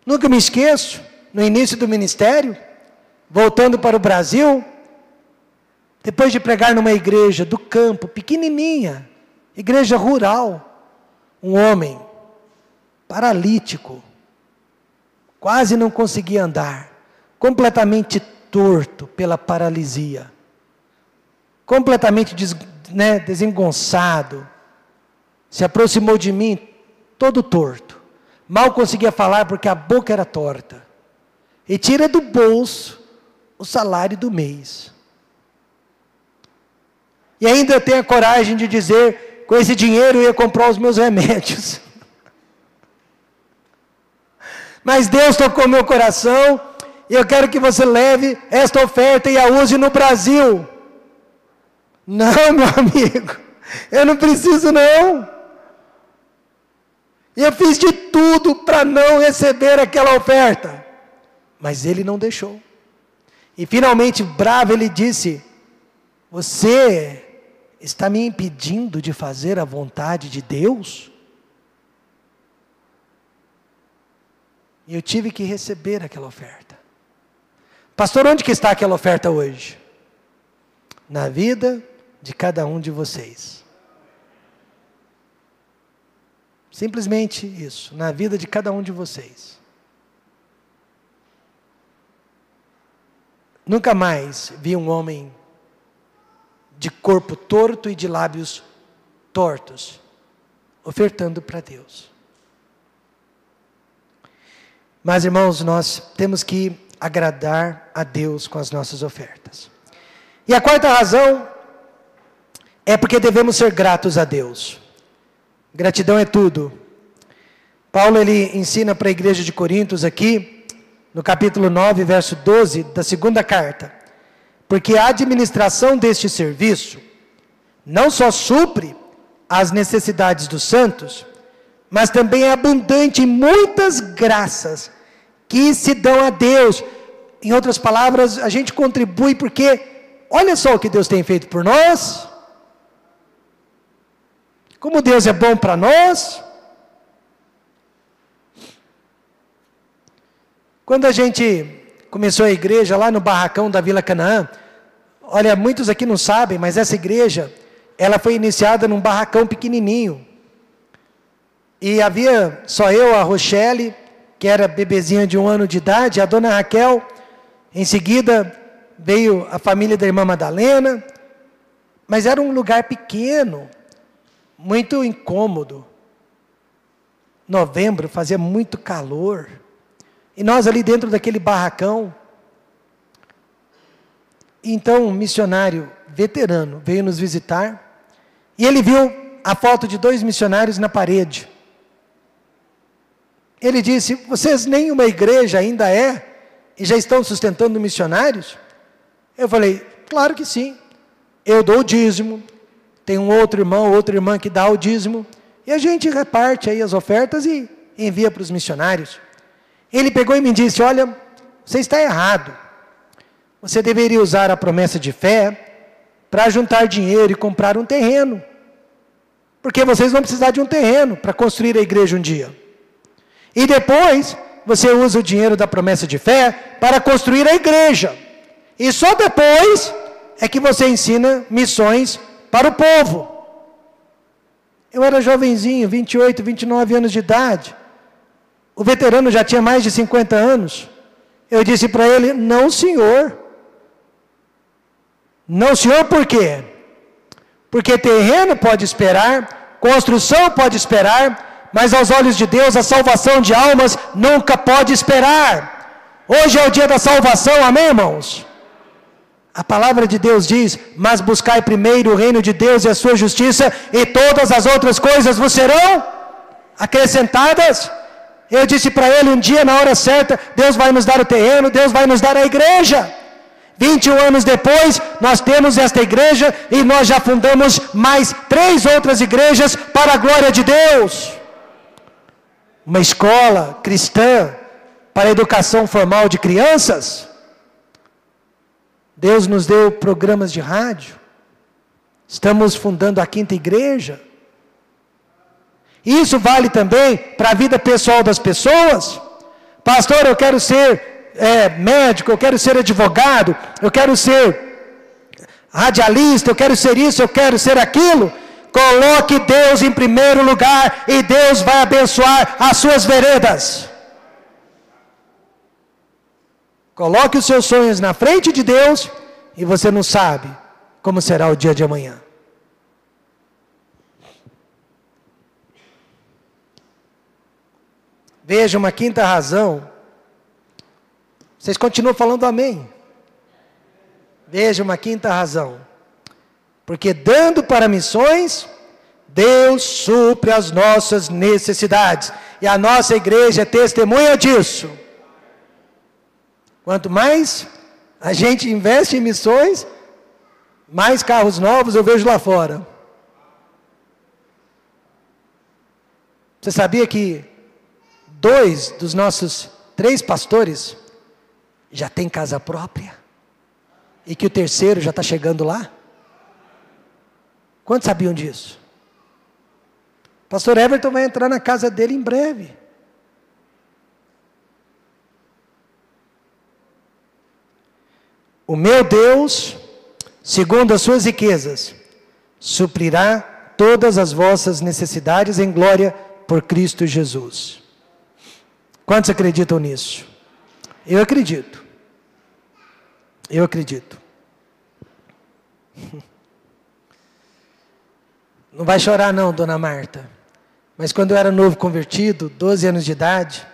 Nunca me esqueço, no início do ministério, voltando para o Brasil, depois de pregar numa igreja do campo, pequenininha, igreja rural, um homem paralítico, quase não conseguia andar, completamente torto pela paralisia, completamente desengonçado, se aproximou de mim todo torto, mal conseguia falar porque a boca era torta, e tira do bolso o salário do mês. E ainda tem a coragem de dizer: com esse dinheiro eu ia comprar os meus remédios. Mas Deus tocou meu coração, e eu quero que você leve esta oferta e a use no Brasil. Não, meu amigo, eu não preciso não. E eu fiz de tudo para não receber aquela oferta. Mas ele não deixou. E finalmente, bravo, ele disse: você está me impedindo de fazer a vontade de Deus? E eu tive que receber aquela oferta. Pastor, onde que está aquela oferta hoje? Na vida de cada um de vocês. Simplesmente isso, na vida de cada um de vocês. Nunca mais vi um homem de corpo torto e de lábios tortos ofertando para Deus. Mas, irmãos, nós temos que agradar a Deus com as nossas ofertas. E a quarta razão é porque devemos ser gratos a Deus. Gratidão é tudo. Paulo, ele ensina para a igreja de Coríntios aqui, no capítulo 9, verso 12, da segunda carta. Porque a administração deste serviço não só supre as necessidades dos santos, mas também é abundante em muitas graças que se dão a Deus. Em outras palavras, a gente contribui porque, olha só o que Deus tem feito por nós. Como Deus é bom para nós. Quando a gente começou a igreja lá no barracão da Vila Canaã, olha, muitos aqui não sabem, mas essa igreja, ela foi iniciada num barracão pequenininho. E havia só eu, a Rochelle, que era bebezinha de 1 ano de idade, a dona Raquel. Em seguida veio a família da irmã Madalena. Mas era um lugar pequeno, muito incômodo. Novembro, fazia muito calor. E nós ali dentro daquele barracão. Então um missionário veterano veio nos visitar. E ele viu a foto de 2 missionários na parede. Ele disse: vocês nem uma igreja ainda e já estão sustentando missionários? Eu falei: claro que sim. Eu dou o dízimo, tem um outro irmão, outra irmã que dá o dízimo, e a gente reparte aí as ofertas e envia para os missionários. Ele pegou e me disse: olha, você está errado. Você deveria usar a promessa de fé para juntar dinheiro e comprar um terreno. Porque vocês vão precisar de um terreno para construir a igreja um dia. E depois, você usa o dinheiro da promessa de fé para construir a igreja. E só depois é que você ensina missões para o povo. Eu era jovenzinho, 28, 29 anos de idade. O veterano já tinha mais de 50 anos. Eu disse para ele: não, senhor. Não, senhor, por quê? Porque terreno pode esperar, construção pode esperar, mas aos olhos de Deus a salvação de almas nunca pode esperar. Hoje é o dia da salvação, amém, irmãos? A palavra de Deus diz: mas buscai primeiro o reino de Deus e a sua justiça, e todas as outras coisas vos serão acrescentadas. Eu disse para ele: um dia, na hora certa, Deus vai nos dar o terreno, Deus vai nos dar a igreja. 21 anos depois, nós temos esta igreja e nós já fundamos mais 3 outras igrejas para a glória de Deus. Uma escola cristã para a educação formal de crianças. Deus nos deu programas de rádio. Estamos fundando a 5ª igreja. Isso vale também para a vida pessoal das pessoas. Pastor, eu quero ser médico, eu quero ser advogado, eu quero ser radialista, eu quero ser isso, eu quero ser aquilo. Coloque Deus em primeiro lugar e Deus vai abençoar as suas veredas. Coloque os seus sonhos na frente de Deus e você não sabe como será o dia de amanhã. Veja uma 5ª razão. Vocês continuam falando amém? Veja uma 5ª razão. Porque dando para missões, Deus supre as nossas necessidades. E a nossa igreja é testemunha disso. Quanto mais a gente investe em missões, mais carros novos eu vejo lá fora. Você sabia que 2 dos nossos 3 pastores já têm casa própria? E que o terceiro já está chegando lá? Quantos sabiam disso? Pastor Everton vai entrar na casa dele em breve. O meu Deus, segundo as suas riquezas, suprirá todas as vossas necessidades em glória por Cristo Jesus. Quantos acreditam nisso? Eu acredito. Eu acredito. Não vai chorar não, dona Marta. Mas quando eu era novo convertido, 12 anos de idade,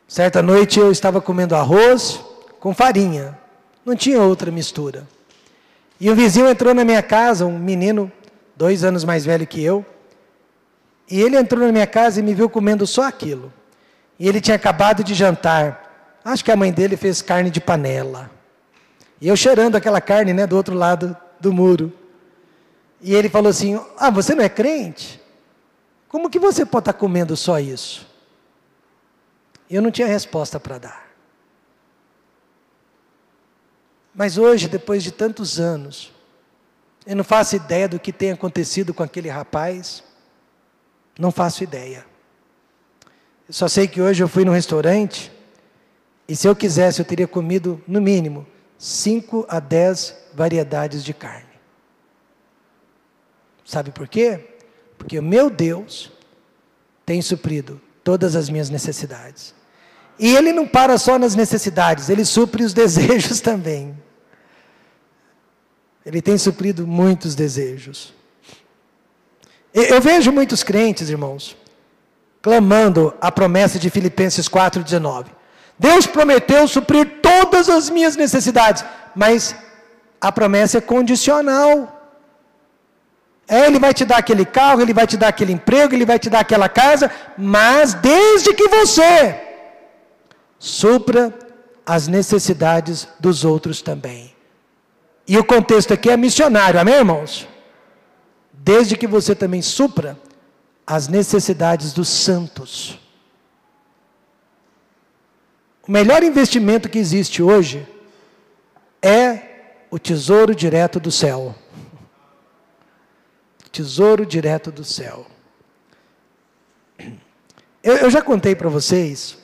certa noite eu estava comendo arroz com farinha. Não tinha outra mistura. E um vizinho entrou na minha casa, um menino 2 anos mais velho que eu. E ele entrou na minha casa e me viu comendo só aquilo. E ele tinha acabado de jantar. Acho que a mãe dele fez carne de panela. E eu cheirando aquela carne, né, do outro lado do muro. E ele falou assim: ah, você não é crente? Como que você pode estar comendo só isso? Eu não tinha resposta para dar. Mas hoje, depois de tantos anos, eu não faço ideia do que tem acontecido com aquele rapaz. Não faço ideia. Eu só sei que hoje eu fui num restaurante e se eu quisesse eu teria comido no mínimo 5 a 10 variedades de carne. Sabe por quê? Porque o meu Deus tem suprido todas as minhas necessidades. E Ele não para só nas necessidades, Ele supre os desejos também. Ele tem suprido muitos desejos. Eu vejo muitos crentes, irmãos, clamando a promessa de Filipenses 4,19. Deus prometeu suprir todas as minhas necessidades, mas a promessa é condicional. Ele vai te dar aquele carro, Ele vai te dar aquele emprego, Ele vai te dar aquela casa, mas desde que você supra as necessidades dos outros também. E o contexto aqui é missionário, amém, irmãos? Desde que você também supra as necessidades dos santos. O melhor investimento que existe hoje é o tesouro direto do céu. Tesouro direto do céu. Eu já contei para vocês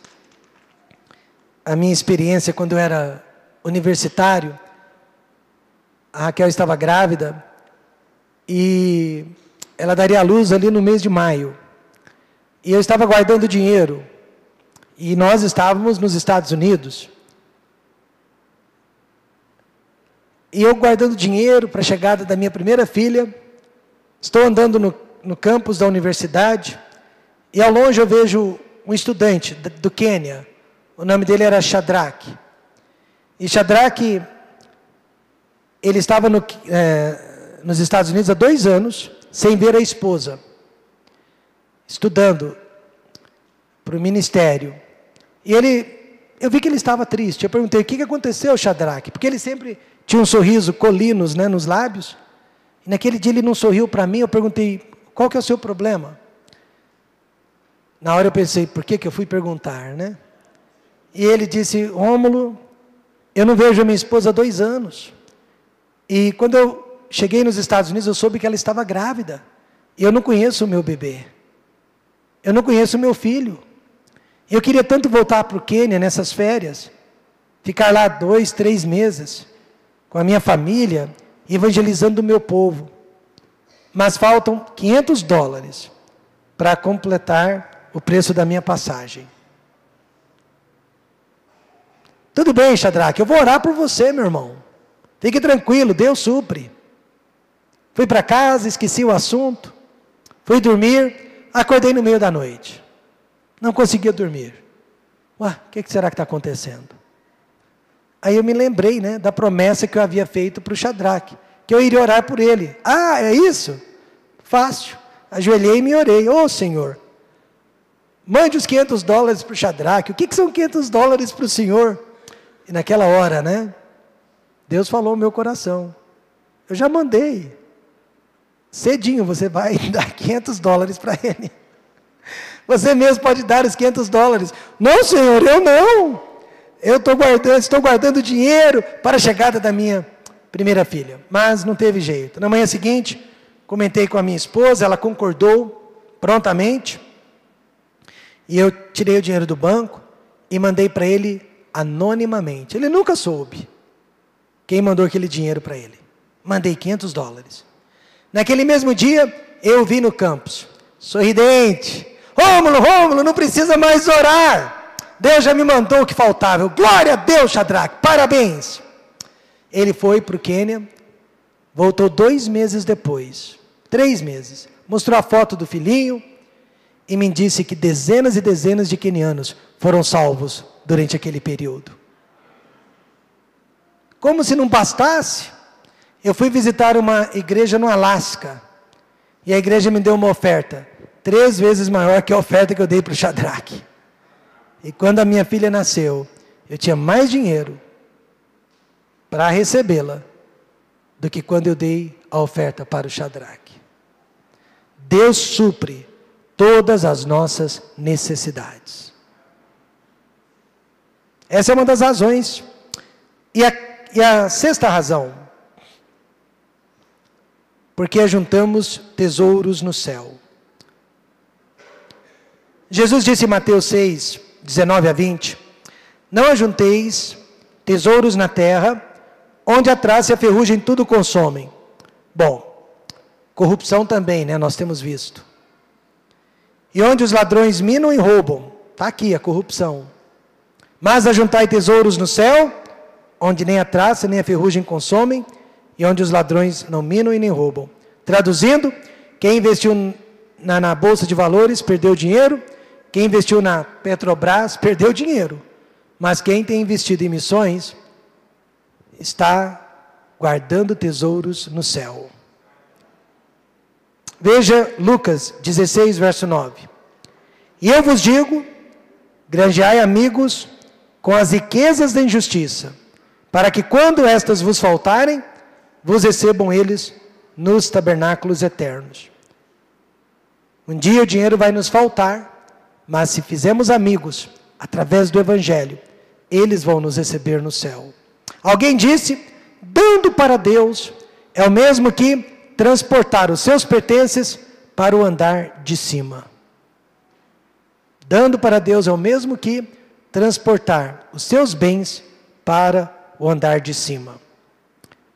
a minha experiência quando eu era universitário. A Raquel estava grávida e ela daria à luz ali no mês de maio. E eu estava guardando dinheiro. E nós estávamos nos Estados Unidos. E eu guardando dinheiro para a chegada da minha primeira filha. Estou andando no campus da universidade. E ao longe eu vejo um estudante do Quênia. O nome dele era Shadrach. E Shadrach, ele estava nos Estados Unidos há 2 anos, sem ver a esposa, estudando para o ministério. E eu vi que ele estava triste. Eu perguntei: o que aconteceu, Shadrach? Porque ele sempre tinha um sorriso colinos, né, nos lábios. E naquele dia ele não sorriu para mim. Eu perguntei: qual que é o seu problema? Na hora eu pensei: por que eu fui perguntar, né? E ele disse: Rômulo, eu não vejo a minha esposa há 2 anos. E quando eu cheguei nos Estados Unidos, eu soube que ela estava grávida. E eu não conheço o meu bebê. Eu não conheço o meu filho. Eu queria tanto voltar para o Quênia nessas férias. Ficar lá 2, 3 meses. Com a minha família, evangelizando o meu povo. Mas faltam $500 para completar o preço da minha passagem. Tudo bem, Shadrach, eu vou orar por você, meu irmão. Fique tranquilo, Deus supre. Fui para casa, esqueci o assunto. Fui dormir, acordei no meio da noite. Não conseguia dormir. Ué, o que será que está acontecendo? Aí eu me lembrei, né, da promessa que eu havia feito para o Shadrach, que eu iria orar por ele. Ah, é isso? Fácil. Ajoelhei e me orei. Ô Senhor, Mande os $500 para o Shadraque. O que são $500 para o senhor? E naquela hora, né? Deus falou no meu coração. Eu já mandei. Cedinho você vai dar $500 para ele. Você mesmo pode dar os $500. Não, Senhor, eu não. Eu estou guardando dinheiro para a chegada da minha primeira filha. Mas não teve jeito. Na manhã seguinte, comentei com a minha esposa, ela concordou prontamente. E eu tirei o dinheiro do banco e mandei para ele anonimamente. Ele nunca soube quem mandou aquele dinheiro para ele. Mandei $500. Naquele mesmo dia, eu vi no campus, sorridente. Rômulo, não precisa mais orar. Deus já me mandou o que faltava. Glória a Deus, Shadraque, parabéns. Ele foi para o Quênia, voltou 2 meses depois, 3 meses. Mostrou a foto do filhinho e me disse que dezenas e dezenas de quenianos foram salvos durante aquele período. Como se não bastasse, eu fui visitar uma igreja no Alasca. E a igreja me deu uma oferta 3 vezes maior que a oferta que eu dei para o Shadraque. E quando a minha filha nasceu, eu tinha mais dinheiro para recebê-la do que quando eu dei a oferta para o Shadraque. Deus supre todas as nossas necessidades. Essa é uma das razões. E a 6ª razão, porque ajuntamos tesouros no céu. Jesus disse em Mateus 6, 19 a 20, não ajunteis tesouros na terra, onde a traça e a ferrugem tudo consomem. Bom, corrupção também, né? Nós temos visto. E onde os ladrões minam e roubam, está aqui a corrupção. Mas ajuntai tesouros no céu, onde nem a traça nem a ferrugem consomem, e onde os ladrões não minam e nem roubam. Traduzindo, quem investiu na Bolsa de Valores perdeu dinheiro, quem investiu na Petrobras perdeu dinheiro, mas quem tem investido em missões está guardando tesouros no céu. Veja Lucas 16, verso 9. E eu vos digo, granjeai amigos com as riquezas da injustiça, para que quando estas vos faltarem, vos recebam eles nos tabernáculos eternos. Um dia o dinheiro vai nos faltar, mas se fizermos amigos, através do Evangelho, eles vão nos receber no céu. Alguém disse, dando para Deus, é o mesmo que transportar os seus pertences para o andar de cima. Dando para Deus é o mesmo que transportar os seus bens para o andar de cima.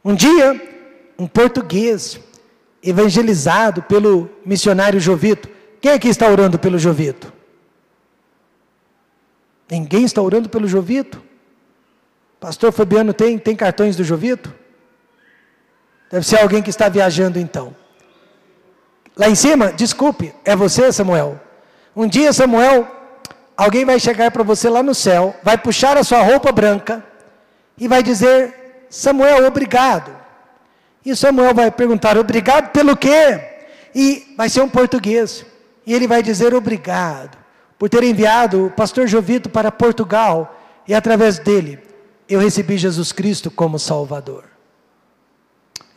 Um dia, um português, evangelizado pelo missionário Jovito. Quem aqui está orando pelo Jovito? Ninguém está orando pelo Jovito? Pastor Fabiano tem cartões do Jovito? Deve ser alguém que está viajando então. Lá em cima, desculpe, é você, Samuel? Um dia, Samuel, alguém vai chegar para você lá no céu, vai puxar a sua roupa branca e vai dizer, Samuel, obrigado. E Samuel vai perguntar, obrigado pelo quê? E vai ser um português. E ele vai dizer, obrigado por ter enviado o pastor Jovito para Portugal. E através dele, eu recebi Jesus Cristo como Salvador.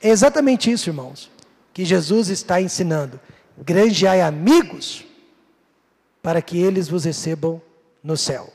É exatamente isso, irmãos, que Jesus está ensinando. Granjeai amigos, para que eles vos recebam no céu.